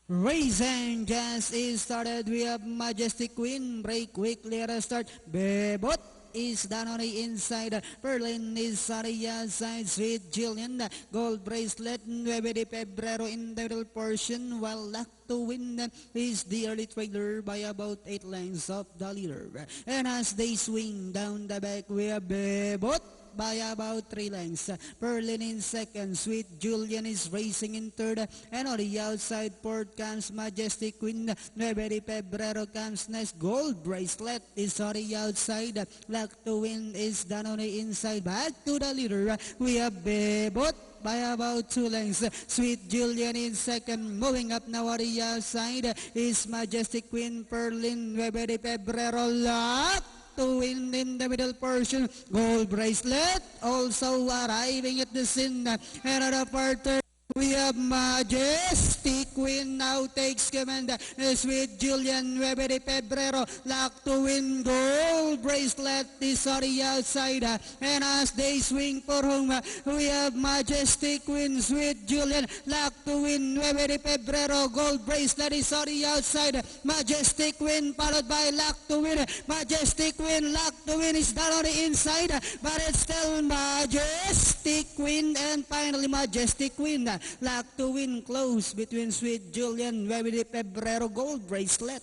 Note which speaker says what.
Speaker 1: Racing just is started. We have Majestic Queen. Break quickly at a start. Bebot is down on the inside. Berlin is on the outside. Sweet Jillian. Gold bracelet. Nueve de Febrero in the middle portion. While Luck to Win is the early trailer by about 8 lengths of the leader. And as they swing down the back, we have Bebot by about 3 lengths. Berlin in second. Sweet Julian is racing in third. And on the outside port comes Majestic Queen. Nueve de Febrero comes next. Gold Bracelet is on the outside. Luck to Win is down on the inside. Back to the leader. We have Bebot by about 2 lengths. Sweet Julian in second. Moving up now on the outside is Majestic Queen. Berlin. Nueve de Febrero. Luck to Win in the middle portion. Gold Bracelet also arriving at the scene. And at the parter, we have Majestic Queen now takes command. Sweet Julian, Nueve de Febrero, Luck to Win. Gold Bracelet is on the outside. And as they swing for home, we have Majestic Queen, Sweet Julian, Luck to Win, Nueve de Febrero. Gold Bracelet is on the outside. Majestic Queen followed by Luck to Win. Majestic Queen, Luck to Win is down on the inside, but it's still Majestic Queen, and finally Majestic Queen. Luck to Win close between Sweet Julian, Nueve de Febrero. Gold Bracelet.